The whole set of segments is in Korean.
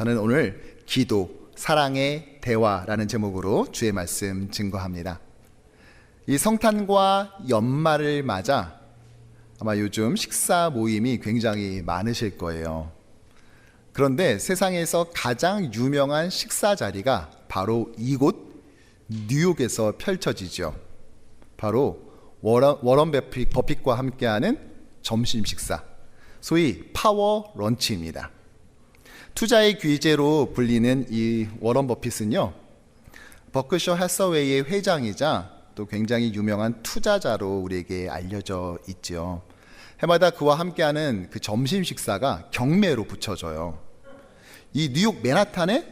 저는 오늘 기도, 사랑의 대화라는 제목으로 주의 말씀 증거합니다. 이 성탄과 연말을 맞아 아마 요즘 식사 모임이 굉장히 많으실 거예요. 그런데 세상에서 가장 유명한 식사 자리가 바로 이곳 뉴욕에서 펼쳐지죠. 바로 워런 버핏과 함께하는 점심 식사, 소위 파워 런치입니다. 투자의 귀재로 불리는 이 워런 버핏은요, 버크셔 해서웨이의 회장이자 또 굉장히 유명한 투자자로 우리에게 알려져 있죠. 해마다 그와 함께하는 그 점심 식사가 경매로 붙여져요. 이 뉴욕 맨하탄의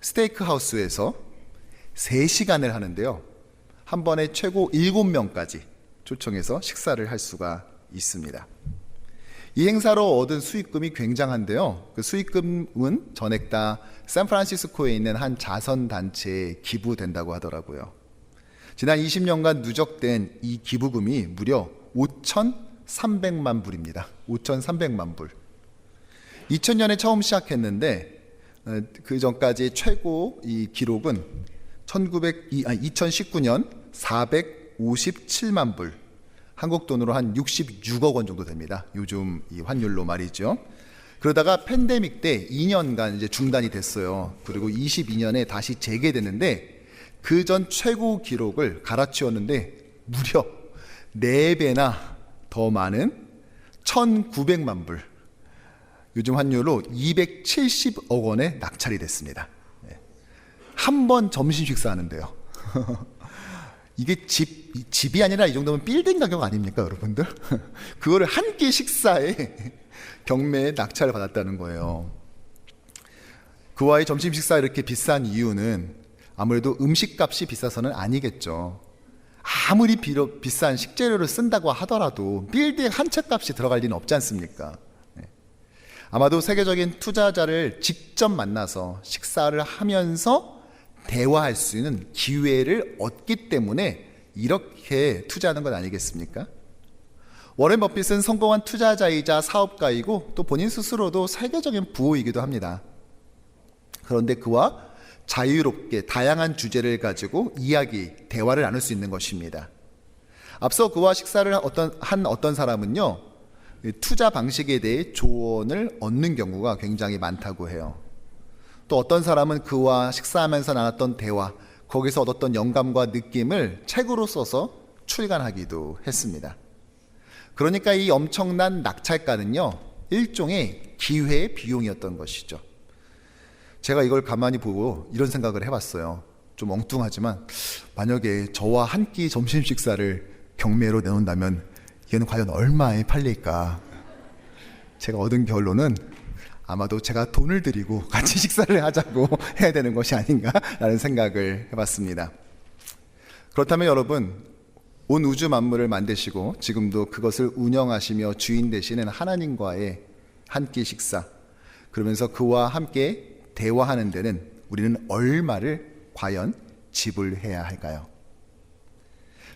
스테이크 하우스에서 3시간을 하는데요, 한 번에 최고 7명까지 초청해서 식사를 할 수가 있습니다. 이 행사로 얻은 수익금이 굉장한데요, 그 수익금은 전액 다 샌프란시스코에 있는 한 자선단체에 기부된다고 하더라고요. 지난 20년간 누적된 이 기부금이 무려 5,300만 불입니다. 5,300만 불. 2000년에 처음 시작했는데 그 전까지 최고 이 기록은 2019년 457만 불, 한국 돈으로 한 66억 원 정도 됩니다. 요즘 이 환율로 말이죠. 그러다가 팬데믹 때 2년간 이제 중단이 됐어요. 그리고 22년에 다시 재개됐는데 그 전 최고 기록을 갈아치웠는데 무려 4배나 더 많은 1,900만 불, 요즘 환율로 270억 원에 낙찰이 됐습니다. 한 번 점심 식사하는데요. 이게 집이 아니라 이 정도면 빌딩 가격 아닙니까, 여러분들? 그거를 한 끼 식사에 경매에 낙찰을 받았다는 거예요. 그와의 점심 식사 이렇게 비싼 이유는 아무래도 음식값이 비싸서는 아니겠죠. 아무리 비싼 식재료를 쓴다고 하더라도 빌딩 한 채 값이 들어갈 리는 없지 않습니까? 아마도 세계적인 투자자를 직접 만나서 식사를 하면서 대화할 수 있는 기회를 얻기 때문에 이렇게 투자하는 것 아니겠습니까? 워렌 버핏은 성공한 투자자이자 사업가이고 또 본인 스스로도 세계적인 부호이기도 합니다. 그런데 그와 자유롭게 다양한 주제를 가지고 대화를 나눌 수 있는 것입니다. 앞서 그와 식사를 한 어떤 사람은요, 투자 방식에 대해 조언을 얻는 경우가 굉장히 많다고 해요. 또 어떤 사람은 그와 식사하면서 나눴던 대화, 거기서 얻었던 영감과 느낌을 책으로 써서 출간하기도 했습니다. 그러니까 이 엄청난 낙찰가는요, 일종의 기회의 비용이었던 것이죠. 제가 이걸 가만히 보고 이런 생각을 해봤어요. 좀 엉뚱하지만 만약에 저와 한 끼 점심 식사를 경매로 내놓는다면 이는 과연 얼마에 팔릴까? 제가 얻은 결론은 아마도 제가 돈을 들이고 같이 식사를 하자고 해야 되는 것이 아닌가라는 생각을 해봤습니다. 그렇다면 여러분, 온 우주 만물을 만드시고 지금도 그것을 운영하시며 주인 되시는 하나님과의 한 끼 식사, 그러면서 그와 함께 대화하는 데는 우리는 얼마를 과연 지불해야 할까요?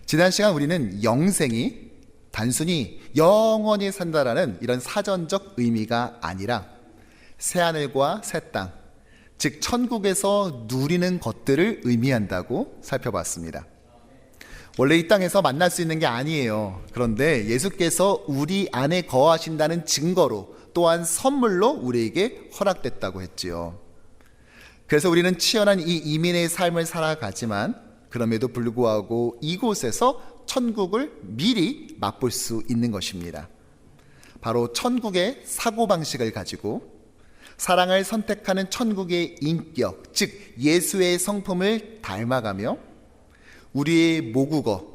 지난 시간 우리는 영생이 단순히 영원히 산다라는 이런 사전적 의미가 아니라 새하늘과 새 땅, 즉 천국에서 누리는 것들을 의미한다고 살펴봤습니다. 원래 이 땅에서 만날 수 있는 게 아니에요. 그런데 예수께서 우리 안에 거하신다는 증거로, 또한 선물로 우리에게 허락됐다고 했지요. 그래서 우리는 치열한 이 이민의 삶을 살아가지만 그럼에도 불구하고 이곳에서 천국을 미리 맛볼 수 있는 것입니다. 바로 천국의 사고방식을 가지고 사랑을 선택하는 천국의 인격, 즉 예수의 성품을 닮아가며 우리의 모국어,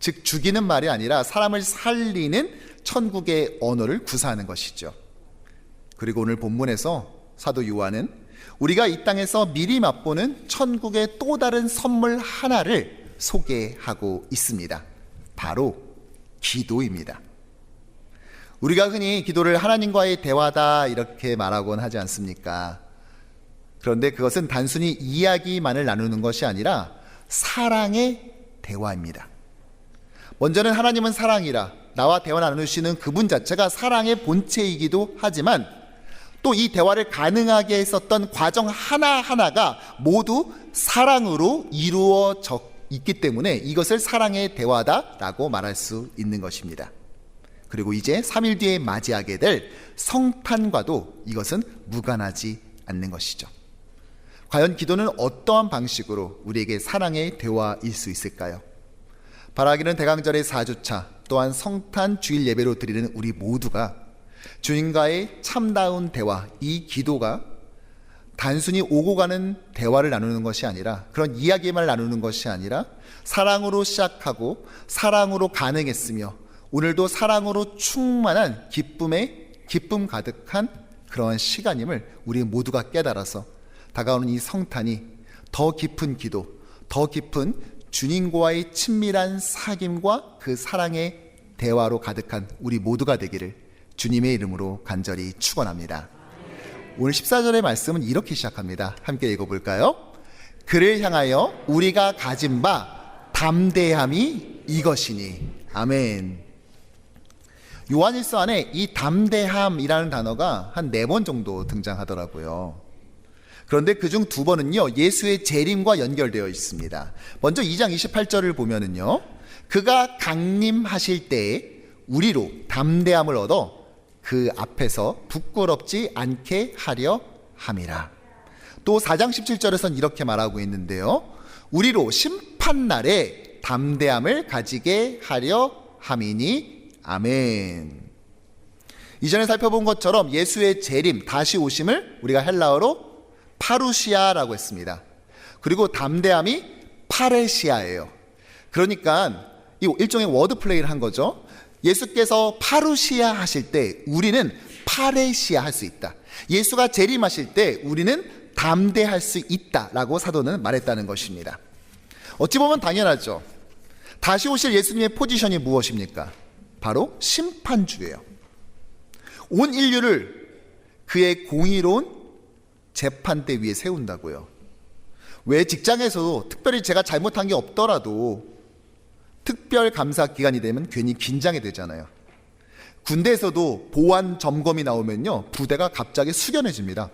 즉 죽이는 말이 아니라 사람을 살리는 천국의 언어를 구사하는 것이죠. 그리고 오늘 본문에서 사도 요한은 우리가 이 땅에서 미리 맛보는 천국의 또 다른 선물 하나를 소개하고 있습니다. 바로 기도입니다. 우리가 흔히 기도를 하나님과의 대화다 이렇게 말하곤 하지 않습니까? 그런데 그것은 단순히 이야기만을 나누는 것이 아니라 사랑의 대화입니다. 먼저는 하나님은 사랑이라 나와 대화 나누시는 그분 자체가 사랑의 본체이기도 하지만 또 이 대화를 가능하게 했었던 과정 하나하나가 모두 사랑으로 이루어져 있기 때문에 이것을 사랑의 대화다라고 말할 수 있는 것입니다. 그리고 이제 3일 뒤에 맞이하게 될 성탄과도 이것은 무관하지 않는 것이죠. 과연 기도는 어떠한 방식으로 우리에게 사랑의 대화일 수 있을까요? 바라기는 대강절의 4주차 또한 성탄 주일 예배로 드리는 우리 모두가 주님과의 참다운 대화, 이 기도가 단순히 오고 가는 대화를 나누는 것이 아니라, 그런 이야기만 나누는 것이 아니라 사랑으로 시작하고 사랑으로 가능했으며 오늘도 사랑으로 충만한 기쁨 가득한 그러한 시간임을 우리 모두가 깨달아서 다가오는 이 성탄이 더 깊은 기도, 더 깊은 주님과의 친밀한 사귐과 그 사랑의 대화로 가득한 우리 모두가 되기를 주님의 이름으로 간절히 축원합니다. 오늘 14절의 말씀은 이렇게 시작합니다. 함께 읽어볼까요? 그를 향하여 우리가 가진 바 담대함이 이것이니. 아멘. 요한일서 안에 이 담대함이라는 단어가 한 4번 정도 등장하더라고요. 그런데 그중 2번은요 예수의 재림과 연결되어 있습니다. 먼저 2장 28절을 보면은요, 그가 강림하실 때에 우리로 담대함을 얻어 그 앞에서 부끄럽지 않게 하려 함이라. 또 4장 17절에서는 이렇게 말하고 있는데요, 우리로 심판날에 담대함을 가지게 하려 함이니. 아멘. 이전에 살펴본 것처럼 예수의 재림, 다시 오심을 우리가 헬라어로 파루시아라고 했습니다. 그리고 담대함이 파레시아예요. 그러니까 이 일종의 워드 플레이를 한 거죠. 예수께서 파루시아 하실 때 우리는 파레시아 할 수 있다. 예수가 재림하실 때 우리는 담대할 수 있다라고 사도는 말했다는 것입니다. 어찌 보면 당연하죠. 다시 오실 예수님의 포지션이 무엇입니까? 바로 심판주예요. 온 인류를 그의 공의로운 재판대 위에 세운다고요. 왜 직장에서도 특별히 제가 잘못한 게 없더라도 특별 감사 기간이 되면 괜히 긴장이 되잖아요. 군대에서도 보안 점검이 나오면요 부대가 갑자기 숙연해집니다.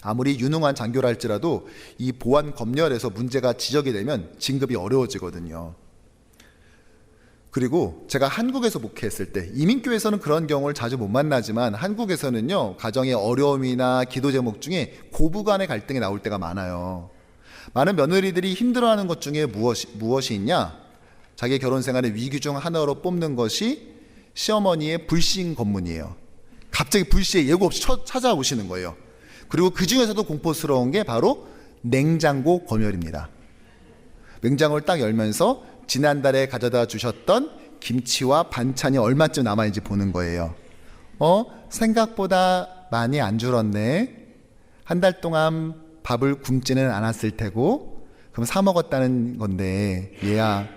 아무리 유능한 장교라 할지라도 이 보안 검열에서 문제가 지적이 되면 진급이 어려워지거든요. 그리고 제가 한국에서 목회했을 때, 이민교회에서는 그런 경우를 자주 못 만나지만 한국에서는요 가정의 어려움이나 기도 제목 중에 고부간의 갈등이 나올 때가 많아요. 많은 며느리들이 힘들어하는 것 중에 무엇이 있냐? 자기 결혼 생활의 위기 중 하나로 뽑는 것이 시어머니의 불신 검문이에요. 갑자기 불시에 예고 없이 찾아오시는 거예요. 그리고 그 중에서도 공포스러운 게 바로 냉장고 검열입니다. 냉장고를 딱 열면서 지난달에 가져다 주셨던 김치와 반찬이 얼마쯤 남아있는지 보는 거예요. 생각보다 많이 안 줄었네. 한 달 동안 밥을 굶지는 않았을 테고, 그럼 사 먹었다는 건데, 얘야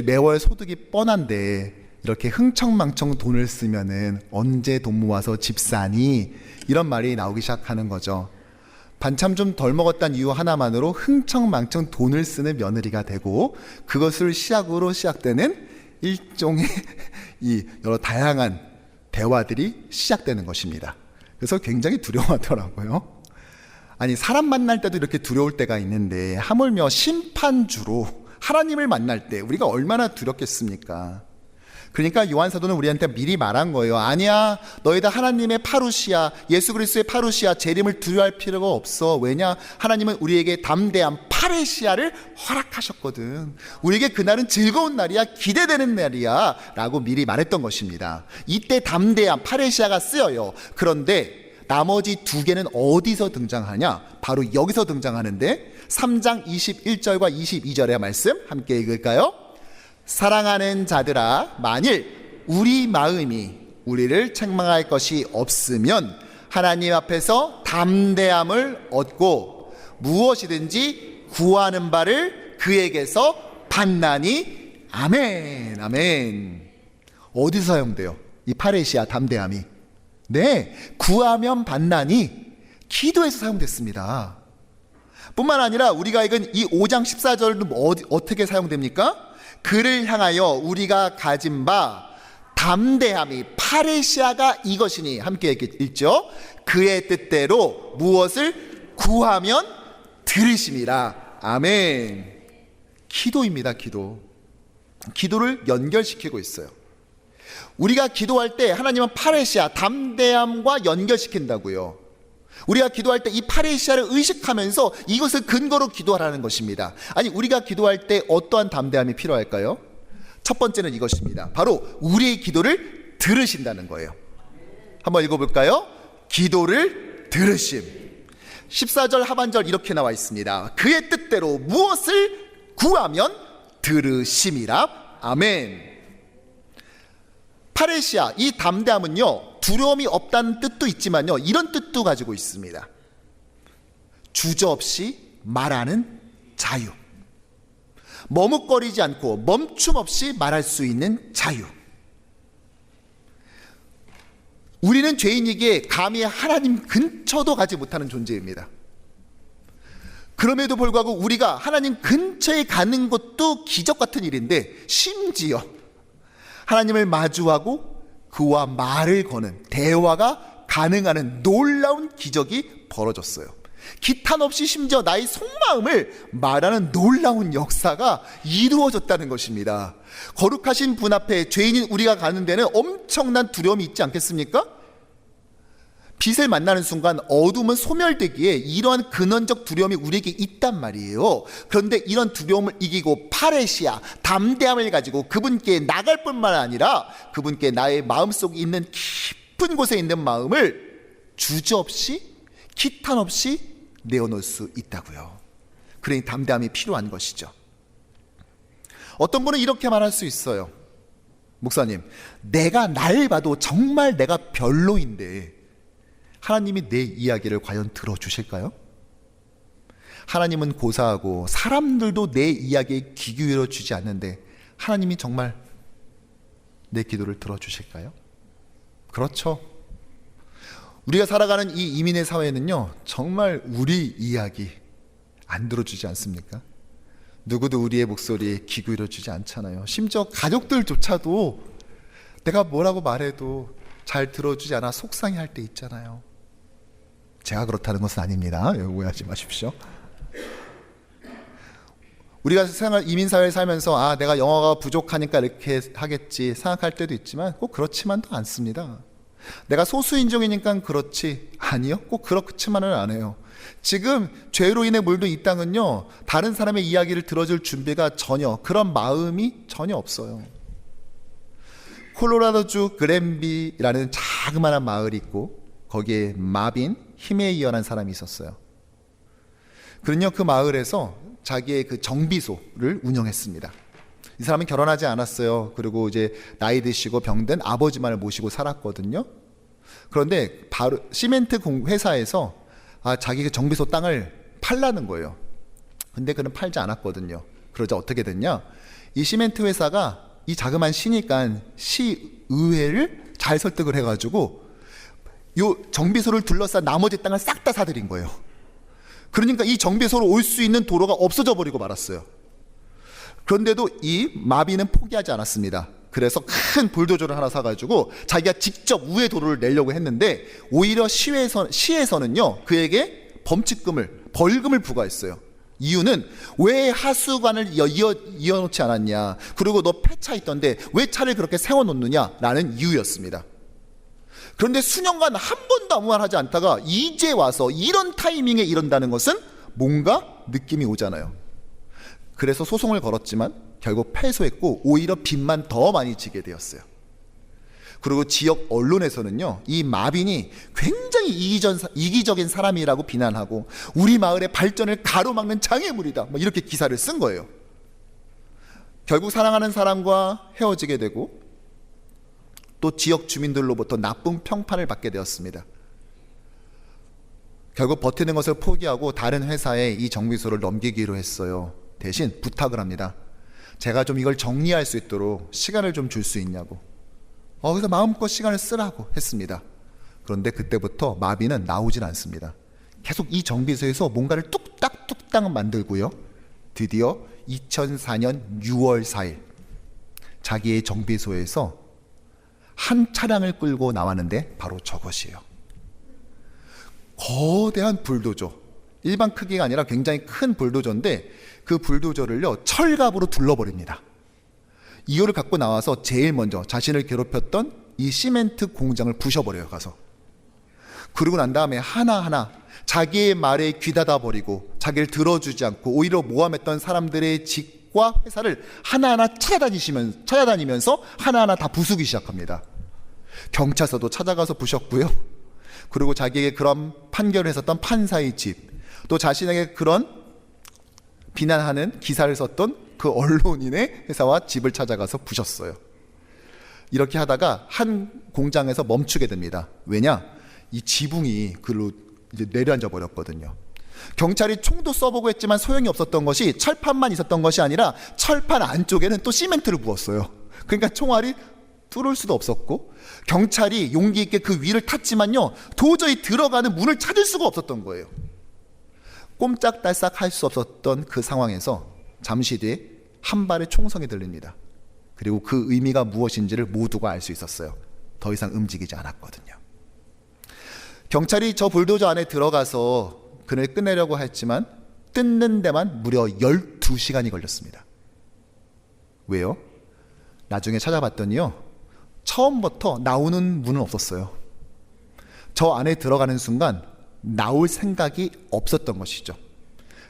매월 소득이 뻔한데 이렇게 흥청망청 돈을 쓰면은 언제 돈 모아서 집 사니? 이런 말이 나오기 시작하는 거죠. 반찬 좀 덜 먹었다는 이유 하나만으로 흥청망청 돈을 쓰는 며느리가 되고, 그것을 시작으로 시작되는 일종의 이 여러 다양한 대화들이 시작되는 것입니다. 그래서 굉장히 두려워하더라고요. 아니, 사람 만날 때도 이렇게 두려울 때가 있는데 하물며 심판주로 하나님을 만날 때 우리가 얼마나 두렵겠습니까? 그러니까 요한 사도는 우리한테 미리 말한 거예요. 아니야, 너희들 하나님의 파루시아, 예수 그리스도의 파루시아, 재림을 두려워할 필요가 없어. 왜냐? 하나님은 우리에게 담대한 파레시아를 허락하셨거든. 우리에게 그날은 즐거운 날이야, 기대되는 날이야 라고 미리 말했던 것입니다. 이때 담대한 파레시아가 쓰여요. 그런데 나머지 2개는 어디서 등장하냐? 바로 여기서 등장하는데, 3장 21절과 22절의 말씀 함께 읽을까요? 사랑하는 자들아, 만일 우리 마음이 우리를 책망할 것이 없으면 하나님 앞에서 담대함을 얻고 무엇이든지 구하는 바를 그에게서 받나니. 아멘. 아멘. 어디서 사용돼요? 이 파레시아 담대함이. 네, 구하면 받나니 기도에서 사용됐습니다. 뿐만 아니라 우리가 읽은 이 5장 14절도 어떻게 사용됩니까? 그를 향하여 우리가 가진 바 담대함이 파레시아가 이것이니. 함께 읽죠. 그의 뜻대로 무엇을 구하면 들으심이라. 아멘. 기도입니다. 기도를 연결시키고 있어요. 우리가 기도할 때 하나님은 파레시아, 담대함과 연결시킨다고요. 우리가 기도할 때 이 파레시아를 의식하면서 이것을 근거로 기도하라는 것입니다. 아니, 우리가 기도할 때 어떠한 담대함이 필요할까요? 첫 번째는 이것입니다. 바로 우리의 기도를 들으신다는 거예요. 한번 읽어볼까요? 기도를 들으심. 14절 하반절 이렇게 나와 있습니다. 그의 뜻대로 무엇을 구하면 들으심이라. 아멘. 파레시아, 이 담대함은요, 두려움이 없다는 뜻도 있지만요, 이런 뜻도 가지고 있습니다. 주저없이 말하는 자유. 머뭇거리지 않고 멈춤 없이 말할 수 있는 자유. 우리는 죄인이기에 감히 하나님 근처도 가지 못하는 존재입니다. 그럼에도 불구하고 우리가 하나님 근처에 가는 것도 기적 같은 일인데, 심지어 하나님을 마주하고 그와 말을 거는, 대화가 가능한 놀라운 기적이 벌어졌어요. 기탄 없이 심지어 나의 속마음을 말하는 놀라운 역사가 이루어졌다는 것입니다. 거룩하신 분 앞에 죄인인 우리가 가는 데는 엄청난 두려움이 있지 않겠습니까? 빛을 만나는 순간 어둠은 소멸되기에 이러한 근원적 두려움이 우리에게 있단 말이에요. 그런데 이런 두려움을 이기고 파레시아, 담대함을 가지고 그분께 나갈 뿐만 아니라 그분께 나의 마음속에 있는 깊은 곳에 있는 마음을 주저없이, 기탄 없이 내어놓을 수 있다고요. 그러니 담대함이 필요한 것이죠. 어떤 분은 이렇게 말할 수 있어요. 목사님, 내가 날 봐도 정말 내가 별로인데 하나님이 내 이야기를 과연 들어주실까요? 하나님은 고사하고 사람들도 내 이야기에 귀 기울여 주지 않는데 하나님이 정말 내 기도를 들어주실까요? 그렇죠. 우리가 살아가는 이 이민의 사회는요, 정말 우리 이야기 안 들어주지 않습니까? 누구도 우리의 목소리에 귀 기울여 주지 않잖아요. 심지어 가족들조차도 내가 뭐라고 말해도 잘 들어주지 않아 속상해할 때 있잖아요. 제가 그렇다는 것은 아닙니다. 오해하지 마십시오. 우리가 이민사회를 살면서 내가 영어가 부족하니까 이렇게 하겠지 생각할 때도 있지만 꼭 그렇지만도 않습니다. 내가 소수인종이니까 그렇지, 아니요, 꼭 그렇지만은 안 해요. 지금 죄로 인해 물든 이 땅은요, 다른 사람의 이야기를 들어줄 준비가 전혀, 그런 마음이 전혀 없어요. 콜로라도주 그랜비라는 자그마한 마을이 있고 거기에 마빈 히메이어라는 사람이 있었어요. 그는요, 그 마을에서 자기의 그 정비소를 운영했습니다. 이 사람은 결혼하지 않았어요. 그리고 이제 나이 드시고 병든 아버지만을 모시고 살았거든요. 그런데 바로 시멘트 회사에서 자기 그 정비소 땅을 팔라는 거예요. 근데 그는 팔지 않았거든요. 그러자 어떻게 됐냐? 이 시멘트 회사가 이 자그만 시니까 시의회를 잘 설득을 해가지고 요 정비소를 둘러싼 나머지 땅을 싹 다 사들인 거예요. 그러니까 이 정비소로 올 수 있는 도로가 없어져 버리고 말았어요. 그런데도 이 마비는 포기하지 않았습니다. 그래서 큰 불도저를 하나 사가지고 자기가 직접 우회 도로를 내려고 했는데 오히려 시에서는요, 그에게 벌금을 부과했어요. 이유는 왜 하수관을 이어놓지 않았냐, 그리고 너 폐차 있던데 왜 차를 그렇게 세워놓느냐라는 이유였습니다. 그런데 수년간 한 번도 아무 말 하지 않다가 이제 와서 이런 타이밍에 이런다는 것은 뭔가 느낌이 오잖아요. 그래서 소송을 걸었지만 결국 패소했고 오히려 빚만 더 많이 지게 되었어요. 그리고 지역 언론에서는요, 이 마빈이 굉장히 이기적인 사람이라고 비난하고 우리 마을의 발전을 가로막는 장애물이다, 이렇게 기사를 쓴 거예요. 결국 사랑하는 사람과 헤어지게 되고 또 지역 주민들로부터 나쁜 평판을 받게 되었습니다. 결국 버티는 것을 포기하고 다른 회사에 이 정비소를 넘기기로 했어요. 대신 부탁을 합니다. 제가 좀 이걸 정리할 수 있도록 시간을 좀 줄 수 있냐고. 그래서 마음껏 시간을 쓰라고 했습니다. 그런데 그때부터 마비는 나오질 않습니다. 계속 이 정비소에서 뭔가를 뚝딱뚝딱 만들고요. 드디어 2004년 6월 4일 자기의 정비소에서 한 차량을 끌고 나왔는데 바로 저것이에요. 거대한 불도저, 일반 크기가 아니라 굉장히 큰 불도저인데 그 불도저를요 철갑으로 둘러버립니다. 이유를 갖고 나와서 제일 먼저 자신을 괴롭혔던 이 시멘트 공장을 부셔버려요. 가서. 그러고 난 다음에 하나하나 자기의 말에 귀닫아 버리고 자기를 들어주지 않고 오히려 모함했던 사람들의 집과 회사를 하나하나 찾아다니면서 하나하나 다 부수기 시작합니다. 경찰서도 찾아가서 부셨고요. 그리고 자기에게 그런 판결을 했었던 판사의 집, 또 자신에게 그런 비난하는 기사를 썼던 그 언론인의 회사와 집을 찾아가서 부셨어요. 이렇게 하다가 한 공장에서 멈추게 됩니다. 왜냐? 이 지붕이 글로 이제 내려앉아 버렸거든요. 경찰이 총도 써보고 했지만 소용이 없었던 것이 철판만 있었던 것이 아니라 철판 안쪽에는 또 시멘트를 부었어요. 그러니까 총알이 뚫을 수도 없었고, 경찰이 용기 있게 그 위를 탔지만요 도저히 들어가는 문을 찾을 수가 없었던 거예요. 꼼짝달싹 할 수 없었던 그 상황에서 잠시 뒤에 한 발의 총성이 들립니다. 그리고 그 의미가 무엇인지를 모두가 알 수 있었어요. 더 이상 움직이지 않았거든요. 경찰이 저 불도저 안에 들어가서 그를 끝내려고 했지만 뜯는 데만 무려 12시간이 걸렸습니다. 왜요? 나중에 찾아봤더니요 처음부터 나오는 문은 없었어요. 저 안에 들어가는 순간 나올 생각이 없었던 것이죠.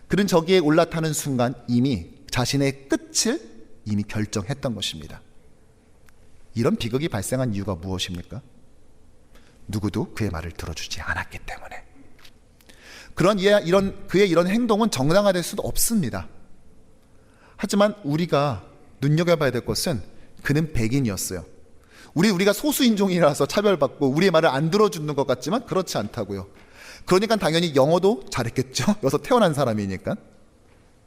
그는 저기에 올라타는 순간 이미 자신의 끝을 이미 결정했던 것입니다. 이런 비극이 발생한 이유가 무엇입니까? 누구도 그의 말을 들어주지 않았기 때문에. 그의 이런 행동은 정당화될 수도 없습니다. 하지만 우리가 눈여겨봐야 될 것은 그는 백인이었어요. 우리가 소수인종이라서 차별받고 우리의 말을 안 들어주는 것 같지만 그렇지 않다고요. 그러니까 당연히 영어도 잘했겠죠. 여기서 태어난 사람이니까.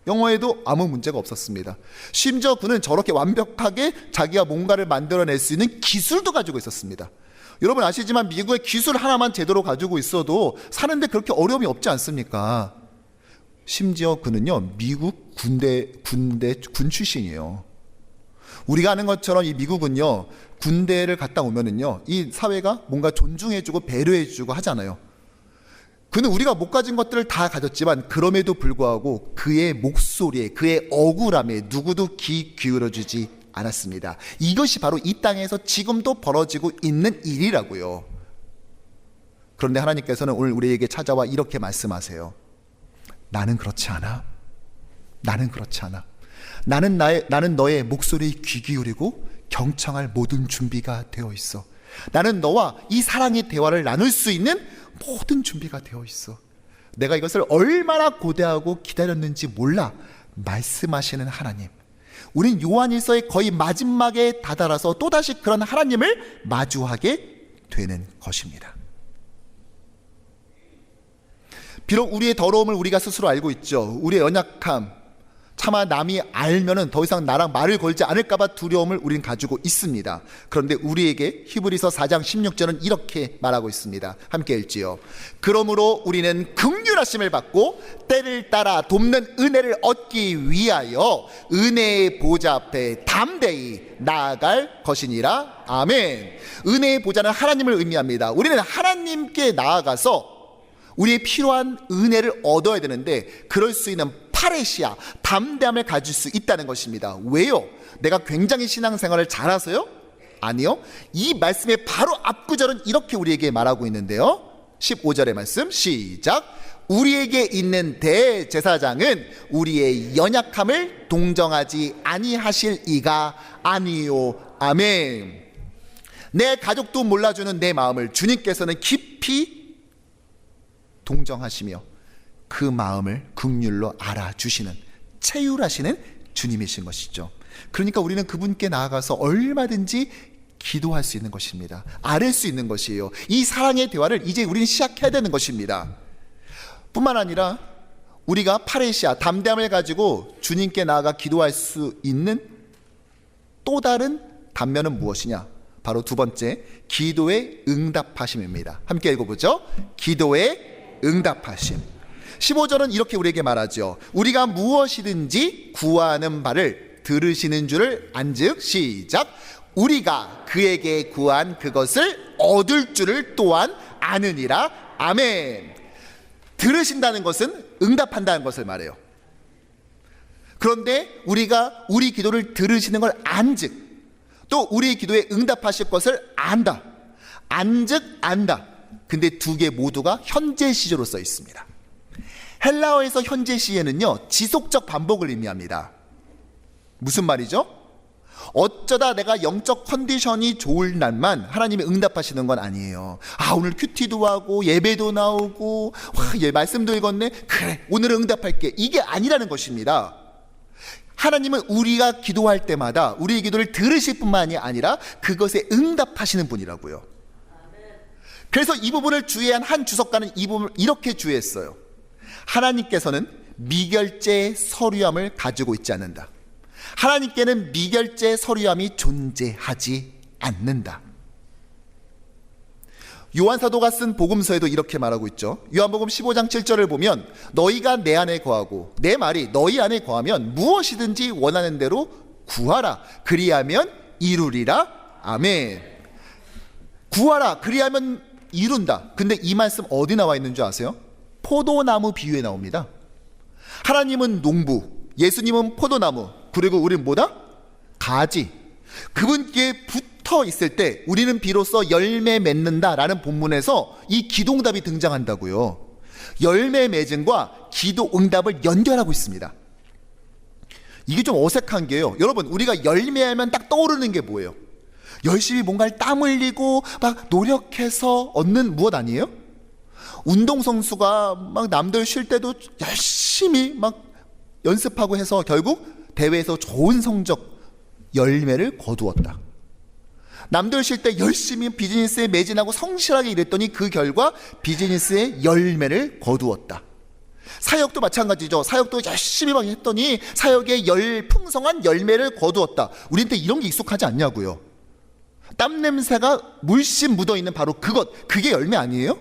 영어에도 아무 문제가 없었습니다. 심지어 그는 저렇게 완벽하게 자기가 뭔가를 만들어낼 수 있는 기술도 가지고 있었습니다. 여러분 아시지만 미국의 기술 하나만 제대로 가지고 있어도 사는데 그렇게 어려움이 없지 않습니까? 심지어 그는요 미국 군 출신이에요. 우리가 아는 것처럼 이 미국은요 군대를 갔다 오면은요 이 사회가 뭔가 존중해주고 배려해주고 하잖아요. 그는 우리가 못 가진 것들을 다 가졌지만 그럼에도 불구하고 그의 목소리에, 그의 억울함에 누구도 귀 기울여주지 않았습니다. 이것이 바로 이 땅에서 지금도 벌어지고 있는 일이라고요. 그런데 하나님께서는 오늘 우리에게 찾아와 이렇게 말씀하세요. 나는 그렇지 않아. 나는 그렇지 않아. 나는 너의 목소리에 귀 기울이고 경청할 모든 준비가 되어 있어. 나는 너와 이 사랑의 대화를 나눌 수 있는 모든 준비가 되어 있어. 내가 이것을 얼마나 고대하고 기다렸는지 몰라. 말씀하시는 하나님. 우린 요한일서의 거의 마지막에 다다라서 또다시 그런 하나님을 마주하게 되는 것입니다. 비록 우리의 더러움을 우리가 스스로 알고 있죠. 우리의 연약함, 차마 남이 알면은 더 이상 나랑 말을 걸지 않을까봐 두려움을 우리는 가지고 있습니다. 그런데 우리에게 히브리서 4장 16절은 이렇게 말하고 있습니다. 함께 읽지요. 그러므로 우리는 긍휼하심을 받고 때를 따라 돕는 은혜를 얻기 위하여 은혜의 보좌 앞에 담대히 나아갈 것이니라. 아멘. 은혜의 보좌는 하나님을 의미합니다. 우리는 하나님께 나아가서 우리의 필요한 은혜를 얻어야 되는데 그럴 수 있는 파레시아, 담대함을 가질 수 있다는 것입니다. 왜요? 내가 굉장히 신앙생활을 잘해서요? 아니요. 이 말씀의 바로 앞구절은 이렇게 우리에게 말하고 있는데요. 15절의 말씀 시작. 우리에게 있는 대제사장은 우리의 연약함을 동정하지 아니하실 이가 아니요. 아멘. 내 가족도 몰라주는 내 마음을 주님께서는 깊이 동정하시며 그 마음을 긍휼로 알아주시는, 체휼하시는 주님이신 것이죠. 그러니까 우리는 그분께 나아가서 얼마든지 기도할 수 있는 것입니다. 아뢰 수 있는 것이에요. 이 사랑의 대화를 이제 우리는 시작해야 되는 것입니다. 뿐만 아니라 우리가 파레시아, 담대함을 가지고 주님께 나아가 기도할 수 있는 또 다른 단면은 무엇이냐? 바로 두 번째, 기도의 응답하심입니다. 함께 읽어보죠. 기도의 응답하심. 15절은 이렇게 우리에게 말하죠. 우리가 무엇이든지 구하는 바를 들으시는 줄을 안즉 시작. 우리가 그에게 구한 그것을 얻을 줄을 또한 아느니라. 아멘. 들으신다는 것은 응답한다는 것을 말해요. 그런데 우리가 우리 기도를 들으시는 걸 안즉, 또 우리 기도에 응답하실 것을 안다. 안즉 안다. 근데 두 개 모두가 현재 시제로 써 있습니다. 헬라어에서 현재 시제는요, 지속적 반복을 의미합니다. 무슨 말이죠? 어쩌다 내가 영적 컨디션이 좋을 날만 하나님이 응답하시는 건 아니에요. 오늘 큐티도 하고 예배도 나오고 말씀도 읽었네, 그래 오늘은 응답할게, 이게 아니라는 것입니다. 하나님은 우리가 기도할 때마다 우리의 기도를 들으실 뿐만이 아니라 그것에 응답하시는 분이라고요. 그래서 이 부분을 주의한 한 주석가는 이 부분을 이렇게 주의했어요. 하나님께서는 미결제 서류함을 가지고 있지 않는다. 하나님께는 미결제 서류함이 존재하지 않는다. 요한사도가 쓴 복음서에도 이렇게 말하고 있죠. 요한복음 15장 7절을 보면 너희가 내 안에 거하고 내 말이 너희 안에 거하면 무엇이든지 원하는 대로 구하라, 그리하면 이루리라. 아멘. 구하라, 그리하면 이룬다. 근데 이 말씀 어디 나와 있는 줄 아세요? 포도나무 비유에 나옵니다. 하나님은 농부, 예수님은 포도나무, 그리고 우리는 뭐다? 가지. 그분께 붙어 있을 때 우리는 비로소 열매 맺는다라는 본문에서 이 기도응답이 등장한다고요. 열매 맺음과 기도 응답을 연결하고 있습니다. 이게 좀 어색한 게요, 여러분, 우리가 열매하면 딱 떠오르는 게 뭐예요? 열심히 뭔가를 땀 흘리고 막 노력해서 얻는 무엇 아니에요? 운동선수가 막 남들 쉴 때도 열심히 막 연습하고 해서 결국 대회에서 좋은 성적, 열매를 거두었다. 남들 쉴 때 열심히 비즈니스에 매진하고 성실하게 일했더니 그 결과 비즈니스의 열매를 거두었다. 사역도 마찬가지죠. 사역도 열심히 막 했더니 사역의 풍성한 열매를 거두었다. 우리한테 이런 게 익숙하지 않냐고요. 땀 냄새가 물씬 묻어있는 바로 그게 열매 아니에요?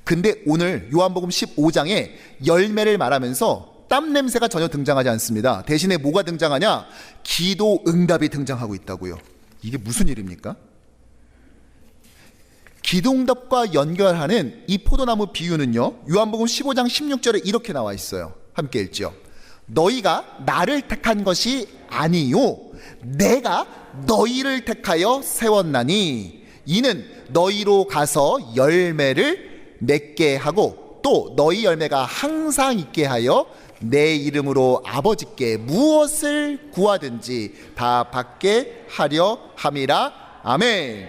근데 오늘 요한복음 15장에 열매를 말하면서 땀 냄새가 전혀 등장하지 않습니다. 대신에 뭐가 등장하냐? 기도 응답이 등장하고 있다고요. 이게 무슨 일입니까? 기도 응답과 연결하는 이 포도나무 비유는요, 요한복음 15장 16절에 이렇게 나와 있어요. 함께 읽죠. 너희가 나를 택한 것이 아니요 내가 너희를 택하여 세웠나니 이는 너희로 가서 열매를 맺게 하고 또 너희 열매가 항상 있게 하여 내 이름으로 아버지께 무엇을 구하든지 다 받게 하려 함이라. 아멘.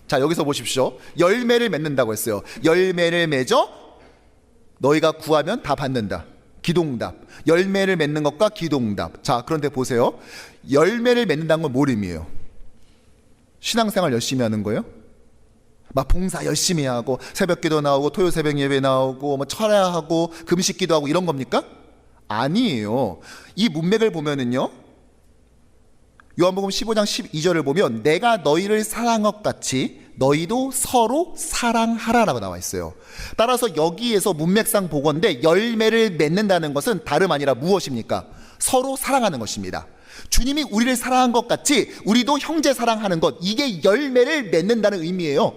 자, 여기서 보십시오. 열매를 맺는다고 했어요. 열매를 맺어 너희가 구하면 다 받는다. 기도응답. 열매를 맺는 것과 기도응답. 자, 그런데 보세요. 열매를 맺는다는 건 뭘 의미해요? 신앙생활 열심히 하는 거예요? 막 봉사 열심히 하고 새벽기도 나오고 토요 새벽 예배 나오고 뭐 철야하고 금식기도 하고 이런 겁니까? 아니에요. 이 문맥을 보면은요, 요한복음 15장 12절을 보면 내가 너희를 사랑한 것 같이 너희도 서로 사랑하라라고 나와 있어요. 따라서 여기에서 문맥상 보건대 열매를 맺는다는 것은 다름 아니라 무엇입니까? 서로 사랑하는 것입니다. 주님이 우리를 사랑한 것 같이 우리도 형제 사랑하는 것, 이게 열매를 맺는다는 의미예요.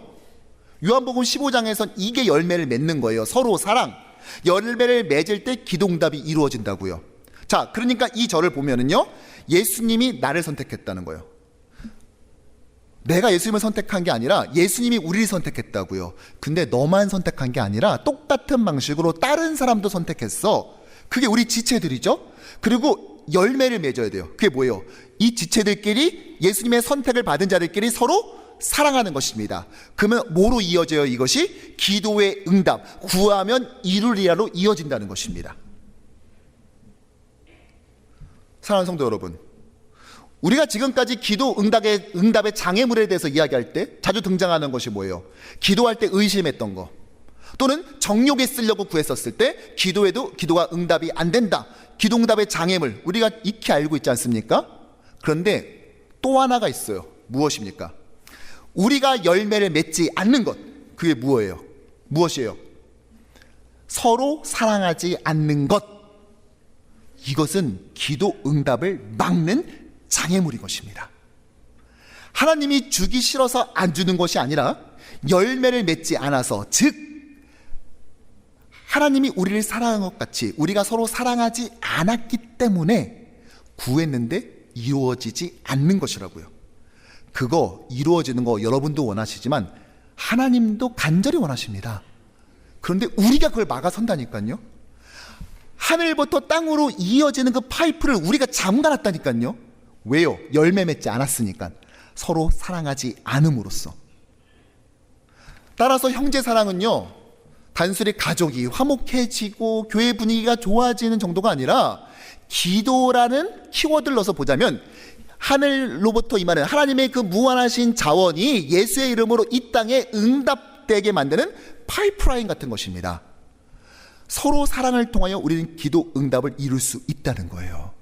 요한복음 15장에선 이게 열매를 맺는 거예요. 서로 사랑. 열매를 맺을 때 기도응답이 이루어진다고요. 자, 그러니까 이 절을 보면은요, 예수님이 나를 선택했다는 거예요. 내가 예수님을 선택한 게 아니라 예수님이 우리를 선택했다고요. 근데 너만 선택한 게 아니라 똑같은 방식으로 다른 사람도 선택했어. 그게 우리 지체들이죠. 그리고 열매를 맺어야 돼요. 그게 뭐예요? 이 지체들끼리, 예수님의 선택을 받은 자들끼리 서로 사랑하는 것입니다. 그러면 뭐로 이어져요? 이것이 기도의 응답, 구하면 이루리라로 이어진다는 것입니다. 사랑하는 성도 여러분, 우리가 지금까지 기도 응답의 장애물에 대해서 이야기할 때 자주 등장하는 것이 뭐예요? 기도할 때 의심했던 거, 또는 정욕에 쓰려고 구했었을 때 기도가 응답이 안 된다. 기도 응답의 장애물, 우리가 익히 알고 있지 않습니까? 그런데 또 하나가 있어요. 무엇입니까? 우리가 열매를 맺지 않는 것, 그게 무엇이에요? 서로 사랑하지 않는 것. 이것은 기도 응답을 막는 장애물인 것입니다. 하나님이 주기 싫어서 안 주는 것이 아니라 열매를 맺지 않아서, 즉 하나님이 우리를 사랑한 것 같이 우리가 서로 사랑하지 않았기 때문에 구했는데 이루어지지 않는 것이라고요. 그거 이루어지는 거 여러분도 원하시지만 하나님도 간절히 원하십니다. 그런데 우리가 그걸 막아선다니까요. 하늘부터 땅으로 이어지는 그 파이프를 우리가 잠가놨다니까요. 왜요? 열매 맺지 않았으니까. 서로 사랑하지 않음으로써. 따라서 형제 사랑은요, 단순히 가족이 화목해지고 교회 분위기가 좋아지는 정도가 아니라 기도라는 키워드를 넣어서 보자면 하늘로부터 임하는 하나님의 그 무한하신 자원이 예수의 이름으로 이 땅에 응답되게 만드는 파이프라인 같은 것입니다. 서로 사랑을 통하여 우리는 기도 응답을 이룰 수 있다는 거예요.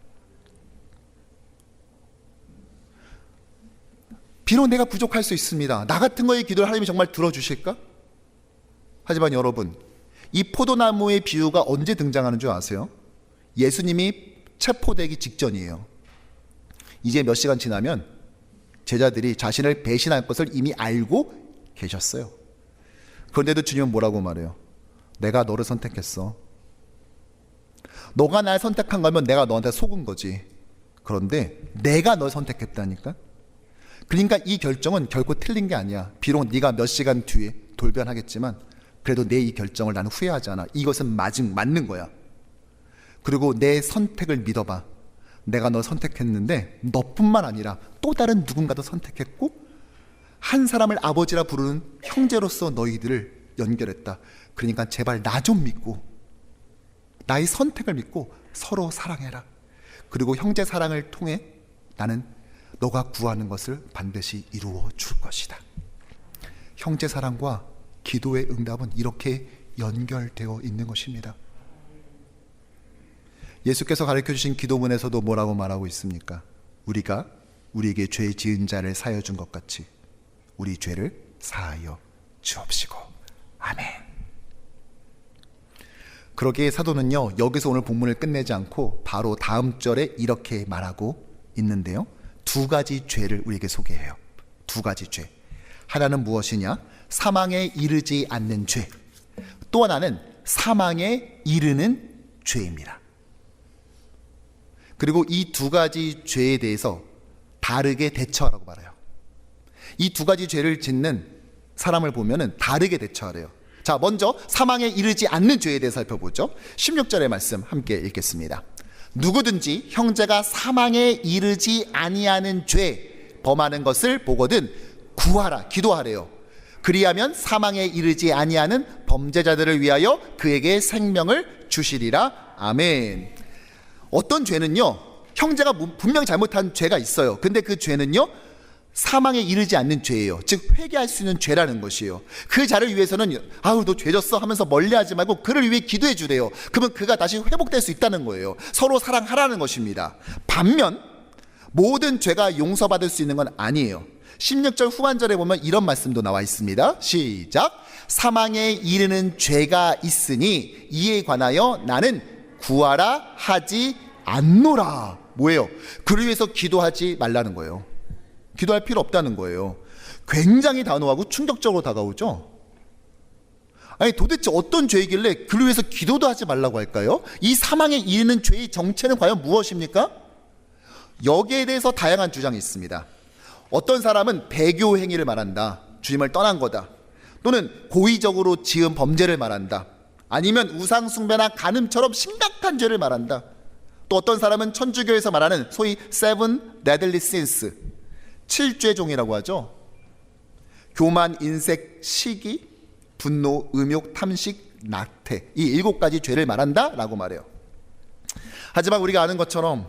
비록 내가 부족할 수 있습니다. 나 같은 거의 기도를 하나님이 정말 들어주실까? 하지만 여러분, 이 포도나무의 비유가 언제 등장하는 줄 아세요? 예수님이 체포되기 직전이에요. 이제 몇 시간 지나면 제자들이 자신을 배신할 것을 이미 알고 계셨어요. 그런데도 주님은 뭐라고 말해요? 내가 너를 선택했어. 너가 날 선택한 거면 내가 너한테 속은 거지. 그런데 내가 널 선택했다니까. 그러니까 이 결정은 결코 틀린 게 아니야. 비록 네가 몇 시간 뒤에 돌변하겠지만 그래도 내 이 결정을 나는 후회하지 않아. 이것은 맞는 거야. 그리고 내 선택을 믿어봐. 내가 널 선택했는데 너뿐만 아니라 또 다른 누군가도 선택했고 한 사람을 아버지라 부르는 형제로서 너희들을 연결했다. 그러니까 제발 나 좀 믿고 나의 선택을 믿고 서로 사랑해라. 그리고 형제 사랑을 통해 나는 너가 구하는 것을 반드시 이루어 줄 것이다. 형제 사랑과 기도의 응답은 이렇게 연결되어 있는 것입니다. 예수께서 가르쳐주신 기도문에서도 뭐라고 말하고 있습니까? 우리가 우리에게 죄 지은 자를 사하여 준 것 같이 우리 죄를 사하여 주옵시고. 아멘. 그러기에 사도는요, 여기서 오늘 본문을 끝내지 않고 바로 다음 절에 이렇게 말하고 있는데요, 두 가지 죄를 우리에게 소개해요. 두 가지 죄. 하나는 무엇이냐? 사망에 이르지 않는 죄. 또 하나는 사망에 이르는 죄입니다. 그리고 이 두 가지 죄에 대해서 다르게 대처하라고 말해요. 이 두 가지 죄를 짓는 사람을 보면은 다르게 대처하래요. 자, 먼저 사망에 이르지 않는 죄에 대해 살펴보죠. 16절의 말씀 함께 읽겠습니다. 누구든지 형제가 사망에 이르지 아니하는 죄 범하는 것을 보거든 구하라, 기도하래요. 그리하면 사망에 이르지 아니하는 범죄자들을 위하여 그에게 생명을 주시리라. 아멘. 어떤 죄는요, 형제가 분명히 잘못한 죄가 있어요. 근데 그 죄는요, 사망에 이르지 않는 죄예요. 즉 회개할 수 있는 죄라는 것이에요. 그 자를 위해서는 아우 너 죄졌어 하면서 멀리하지 말고 그를 위해 기도해 주래요. 그러면 그가 다시 회복될 수 있다는 거예요. 서로 사랑하라는 것입니다. 반면 모든 죄가 용서받을 수 있는 건 아니에요. 16절 후반절에 보면 이런 말씀도 나와 있습니다. 시작. 사망에 이르는 죄가 있으니 이에 관하여 나는 구하라 하지 않노라. 뭐예요? 그를 위해서 기도하지 말라는 거예요. 기도할 필요 없다는 거예요. 굉장히 단호하고 충격적으로 다가오죠. 아니 도대체 어떤 죄이길래 그를 위해서 기도도 하지 말라고 할까요? 이 사망에 이르는 죄의 정체는 과연 무엇입니까? 여기에 대해서 다양한 주장이 있습니다. 어떤 사람은 배교 행위를 말한다. 주님을 떠난 거다. 또는 고의적으로 지은 범죄를 말한다. 아니면 우상 숭배나 간음처럼 심각한 죄를 말한다. 또 어떤 사람은 천주교에서 말하는 소위 seven deadly sins, 7죄종이라고 하죠. 교만, 인색, 시기, 분노, 음욕, 탐식, 낙태, 이 7가지 죄를 말한다라고 말해요. 하지만 우리가 아는 것처럼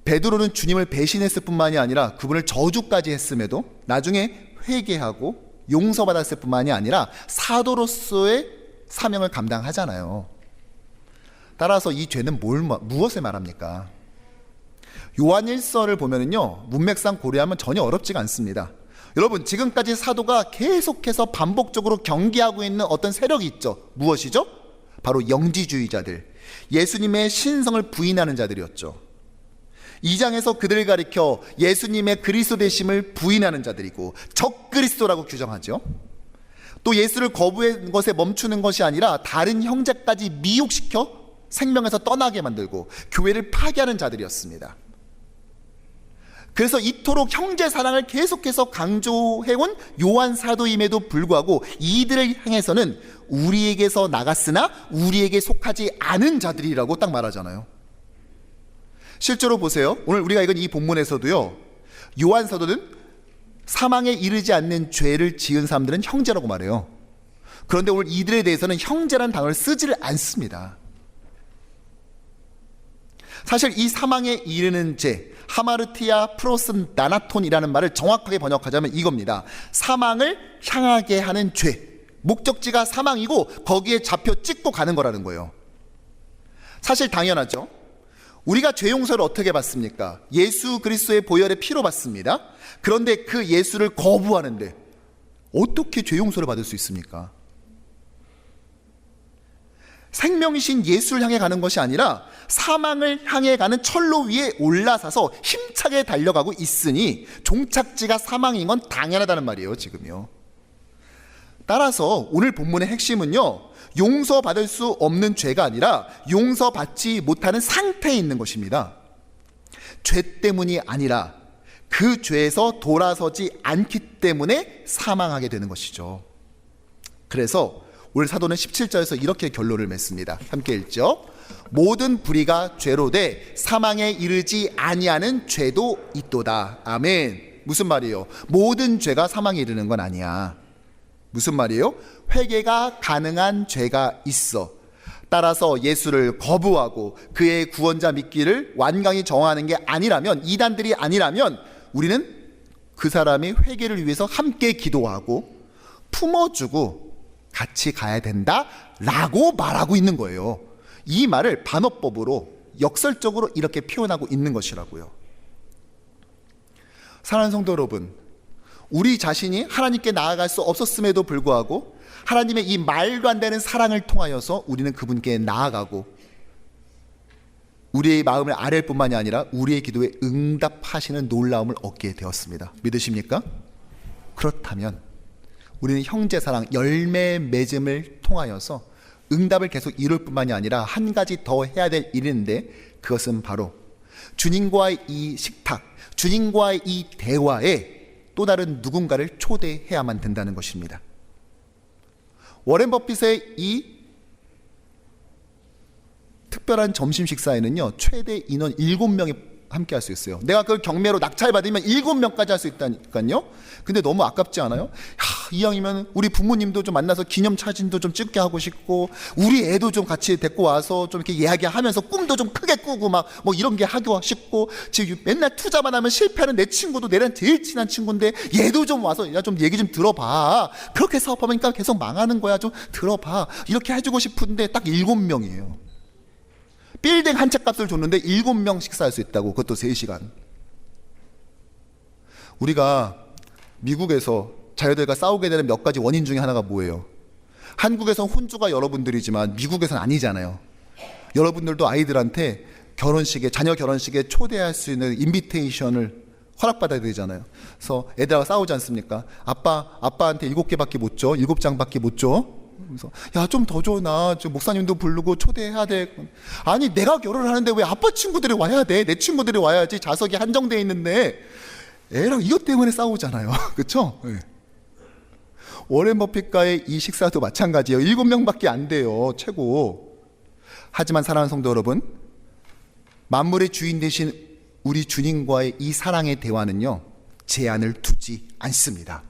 베드로는 주님을 배신했을 뿐만이 아니라 그분을 저주까지 했음에도 나중에 회개하고 용서받았을 뿐만이 아니라 사도로서의 사명을 감당하잖아요. 따라서 이 죄는 무엇을 말합니까? 요한일서를 보면은요, 문맥상 고려하면 전혀 어렵지가 않습니다. 여러분, 지금까지 사도가 계속해서 반복적으로 경계하고 있는 어떤 세력이 있죠. 무엇이죠? 바로 영지주의자들, 예수님의 신성을 부인하는 자들이었죠. 2장에서 그들을 가리켜 예수님의 그리스도 되심을 부인하는 자들이고 적그리스도라고 규정하죠. 또 예수를 거부한 것에 멈추는 것이 아니라 다른 형제까지 미혹시켜 생명에서 떠나게 만들고 교회를 파괴하는 자들이었습니다. 그래서 이토록 형제 사랑을 계속해서 강조해온 요한 사도임에도 불구하고 이들을 향해서는 우리에게서 나갔으나 우리에게 속하지 않은 자들이라고 딱 말하잖아요. 실제로 보세요. 오늘 우리가 읽은 이 본문에서도요, 요한 사도는 사망에 이르지 않는 죄를 지은 사람들은 형제라고 말해요. 그런데 오늘 이들에 대해서는 형제라는 단어를 쓰지를 않습니다. 사실 이 사망에 이르는 죄, 하마르티아 프로스 나나톤이라는 말을 정확하게 번역하자면 이겁니다. 사망을 향하게 하는 죄. 목적지가 사망이고 거기에 잡혀 찍고 가는 거라는 거예요. 사실 당연하죠. 우리가 죄 용서를 어떻게 받습니까? 예수 그리스도의 보혈의 피로 받습니다. 그런데 그 예수를 거부하는데 어떻게 죄 용서를 받을 수 있습니까? 생명이신 예수를 향해 가는 것이 아니라 사망을 향해 가는 철로 위에 올라서서 힘차게 달려가고 있으니 종착지가 사망인 건 당연하다는 말이에요, 지금요. 따라서 오늘 본문의 핵심은요, 용서받을 수 없는 죄가 아니라 용서받지 못하는 상태에 있는 것입니다. 죄 때문이 아니라 그 죄에서 돌아서지 않기 때문에 사망하게 되는 것이죠. 그래서 오늘 사도는 17절에서 이렇게 결론을 맺습니다. 함께 읽죠. 모든 불의가 죄로 돼 사망에 이르지 아니하는 죄도 있도다. 아멘. 무슨 말이에요? 모든 죄가 사망에 이르는 건 아니야. 무슨 말이에요? 회개가 가능한 죄가 있어. 따라서 예수를 거부하고 그의 구원자 믿기를 완강히 정하는 게 아니라면, 이단들이 아니라면 우리는 그 사람이 회개를 위해서 함께 기도하고 품어주고 같이 가야 된다라고 말하고 있는 거예요. 이 말을 반어법으로 역설적으로 이렇게 표현하고 있는 것이라고요. 사랑하는 성도 여러분, 우리 자신이 하나님께 나아갈 수 없었음에도 불구하고 하나님의 이 말도 안 되는 사랑을 통하여서 우리는 그분께 나아가고 우리의 마음을 아랠 뿐만이 아니라 우리의 기도에 응답하시는 놀라움을 얻게 되었습니다. 믿으십니까? 그렇다면 우리는 형제사랑 열매 맺음을 통하여서 응답을 계속 이룰 뿐만이 아니라 한 가지 더 해야 될 일인데, 그것은 바로 주님과의 이 식탁, 주님과의 이 대화에 또 다른 누군가를 초대해야만 된다는 것입니다. 워렌 버핏의 이 특별한 점심 식사에는요, 최대 인원 7명이 함께 할 수 있어요. 내가 그걸 경매로 낙찰받으면 7명까지 할 수 있다니까요. 근데 너무 아깝지 않아요? 이왕이면 우리 부모님도 좀 만나서 기념사진도 좀 찍게 하고 싶고, 우리 애도 좀 같이 데리고 와서 좀 이렇게 이야기하면서 꿈도 좀 크게 꾸고 막 뭐 이런 게 하고 싶고, 지금 맨날 투자만 하면 실패하는 내 친구도 내랑 제일 친한 친구인데 얘도 좀 와서 야 좀 얘기 좀 들어봐. 그렇게 사업하니까 계속 망하는 거야. 좀 들어봐. 이렇게 해주고 싶은데 딱 7명이에요. 빌딩 한 채 값을 줬는데 7명 식사할 수 있다고, 그것도 3시간. 우리가 미국에서 자녀들과 싸우게 되는 몇 가지 원인 중에 하나가 뭐예요? 한국에선 혼주가 여러분들이지만 미국에선 아니잖아요. 여러분들도 아이들한테 결혼식에, 자녀 결혼식에 초대할 수 있는 인비테이션을 허락받아야 되잖아요. 그래서 애들하고 싸우지 않습니까? 아빠한테 7개밖에 못 줘. 7장밖에 못 줘. 그래서 야, 좀 더 줘. 나 목사님도 부르고 초대해야 돼. 아니, 내가 결혼을 하는데 왜 아빠 친구들이 와야 돼? 내 친구들이 와야지. 좌석이 한정돼 있는데. 애랑 이것 때문에 싸우잖아요. 그렇죠? 네. 워렌 버핏과의 이 식사도 마찬가지예요. 7명밖에 안 돼요. 최고. 하지만 사랑하는 성도 여러분, 만물의 주인 되신 우리 주님과의 이 사랑의 대화는요, 제한을 두지 않습니다.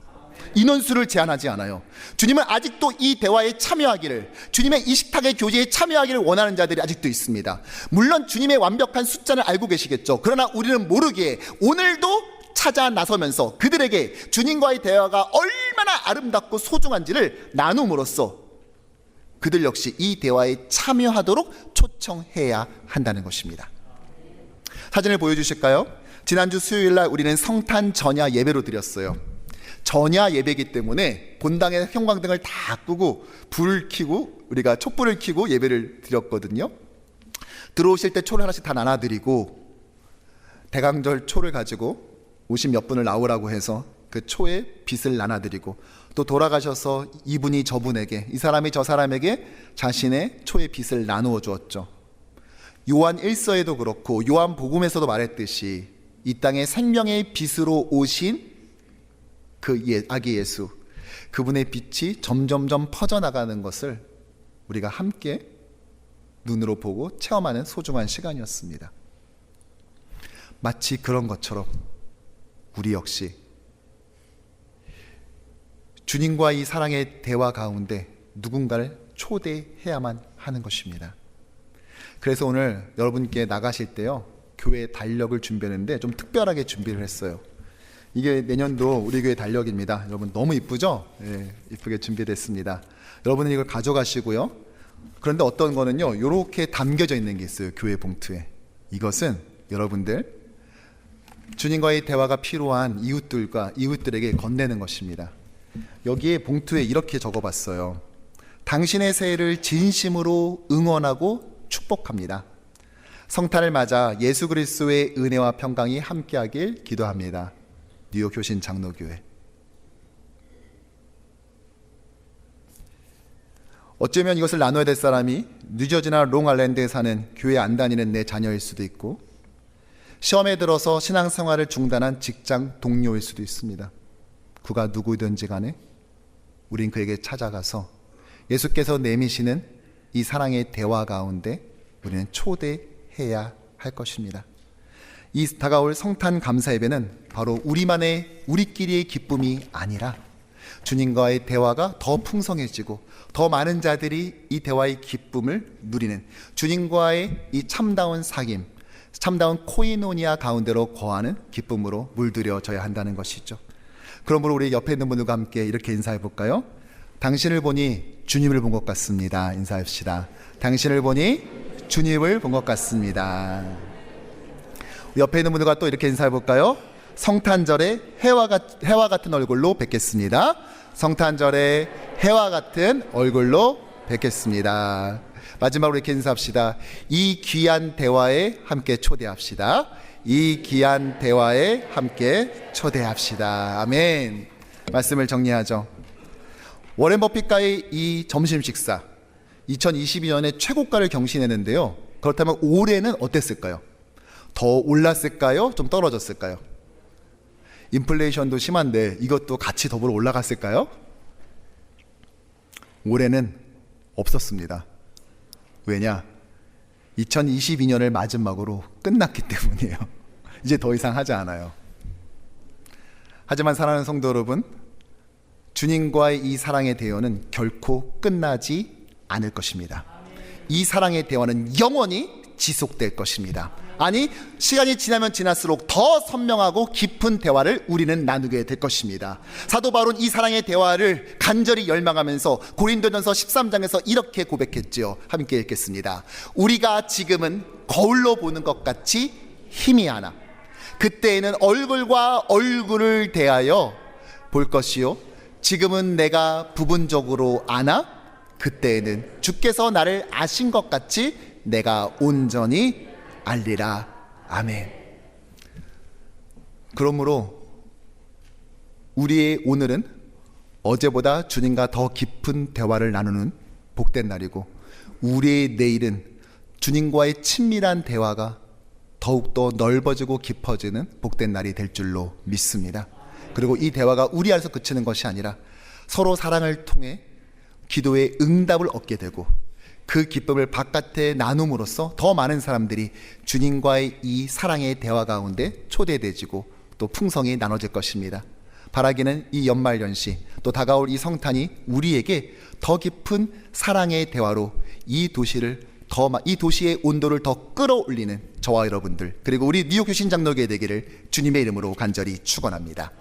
인원수를 제한하지 않아요. 주님은 아직도 이 대화에 참여하기를, 주님의 이 식탁의 교제에 참여하기를 원하는 자들이 아직도 있습니다. 물론 주님의 완벽한 숫자는 알고 계시겠죠. 그러나 우리는 모르기에 오늘도 찾아 나서면서 그들에게 주님과의 대화가 얼마나 아름답고 소중한지를 나눔으로써 그들 역시 이 대화에 참여하도록 초청해야 한다는 것입니다. 사진을 보여주실까요? 지난주 수요일날 우리는 성탄 전야 예배로 드렸어요. 전야 예배이기 때문에 본당에 형광등을 다 끄고 불을 켜고 우리가 촛불을 켜고 예배를 드렸거든요. 들어오실 때 초를 하나씩 다 나눠드리고 대강절 초를 가지고 50몇 분을 나오라고 해서 그 초에 빛을 나눠드리고, 또 돌아가셔서 이분이 저분에게, 이 사람이 저 사람에게 자신의 초의 빚을 나누어 주었죠. 요한 1서에도 그렇고 요한 복음에서도 말했듯이 이 땅에 생명의 빛으로 오신 그 아기 예수, 그분의 빛이 점점점 퍼져나가는 것을 우리가 함께 눈으로 보고 체험하는 소중한 시간이었습니다. 마치 그런 것처럼 우리 역시 주님과 이 사랑의 대화 가운데 누군가를 초대해야만 하는 것입니다. 그래서 오늘 여러분께 나가실 때요, 교회 달력을 준비했는데 좀 특별하게 준비를 했어요. 이게 내년도 우리 교회 달력입니다. 여러분 너무 이쁘죠? 네, 이쁘게 준비됐습니다. 여러분은 이걸 가져가시고요. 그런데 어떤 거는요, 이렇게 담겨져 있는 게 있어요. 교회 봉투에. 이것은 여러분들 주님과의 대화가 필요한 이웃들에게 건네는 것입니다. 여기에 봉투에 이렇게 적어봤어요. 당신의 새해를 진심으로 응원하고 축복합니다. 성탄을 맞아 예수 그리스도의 은혜와 평강이 함께하길 기도합니다. 뉴욕 효신 장로교회. 어쩌면 이것을 나눠야 될 사람이 뉴저지나 롱아일랜드에 사는 교회 안 다니는 내 자녀일 수도 있고, 시험에 들어서 신앙생활을 중단한 직장 동료일 수도 있습니다. 그가 누구든지 간에 우린 그에게 찾아가서 예수께서 내미시는 이 사랑의 대화 가운데 우리는 초대해야 할 것입니다. 이 다가올 성탄 감사 예배는 바로 우리끼리의 기쁨이 아니라 주님과의 대화가 더 풍성해지고 더 많은 자들이 이 대화의 기쁨을 누리는 주님과의 이 참다운 사귐, 참다운 코이노니아 가운데로 거하는 기쁨으로 물들여져야 한다는 것이죠. 그러므로 우리 옆에 있는 분들과 함께 이렇게 인사해 볼까요? 당신을 보니 주님을 본 것 같습니다. 인사합시다. 당신을 보니 주님을 본 것 같습니다. 옆에 있는 분들과 또 이렇게 인사해 볼까요? 성탄절에 해와 같은 얼굴로 뵙겠습니다. 성탄절에 해와 같은 얼굴로 뵙겠습니다. 마지막으로 이렇게 인사합시다. 이 귀한 대화에 함께 초대합시다. 이 귀한 대화에 함께 초대합시다. 아멘. 말씀을 정리하죠. 워렌 버핏과의 이 점심 식사, 2022년에 최고가를 경신했는데요. 그렇다면 올해는 어땠을까요? 더 올랐을까요? 좀 떨어졌을까요? 인플레이션도 심한데 이것도 같이 더불어 올라갔을까요? 올해는 없었습니다. 왜냐? 2022년을 마지막으로 끝났기 때문이에요. 이제 더 이상 하지 않아요. 하지만 사랑하는 성도 여러분, 주님과의 이 사랑의 대화는 결코 끝나지 않을 것입니다. 이 사랑의 대화는 영원히 지속될 것입니다. 아니, 시간이 지나면 지날수록 더 선명하고 깊은 대화를 우리는 나누게 될 것입니다. 사도 바울은 이 사랑의 대화를 간절히 열망하면서 고린도전서 13장에서 이렇게 고백했지요. 함께 읽겠습니다. 우리가 지금은 거울로 보는 것 같이 희미하나 그때에는 얼굴과 얼굴을 대하여 볼 것이요 지금은 내가 부분적으로 아나 그때에는 주께서 나를 아신 것 같이 내가 온전히 알리라. 아멘. 그러므로 우리의 오늘은 어제보다 주님과 더 깊은 대화를 나누는 복된 날이고, 우리의 내일은 주님과의 친밀한 대화가 더욱더 넓어지고 깊어지는 복된 날이 될 줄로 믿습니다. 그리고 이 대화가 우리 안에서 그치는 것이 아니라 서로 사랑을 통해 기도의 응답을 얻게 되고, 그 기쁨을 바깥에 나눔으로써 더 많은 사람들이 주님과의 이 사랑의 대화 가운데 초대되지고 또 풍성히 나눠질 것입니다. 바라기는 이 연말연시 또 다가올 이 성탄이 우리에게 더 깊은 사랑의 대화로 이 도시의 온도를 더 끌어올리는 저와 여러분들, 그리고 우리 뉴욕 효신 장로교회 되기를 주님의 이름으로 간절히 축원합니다.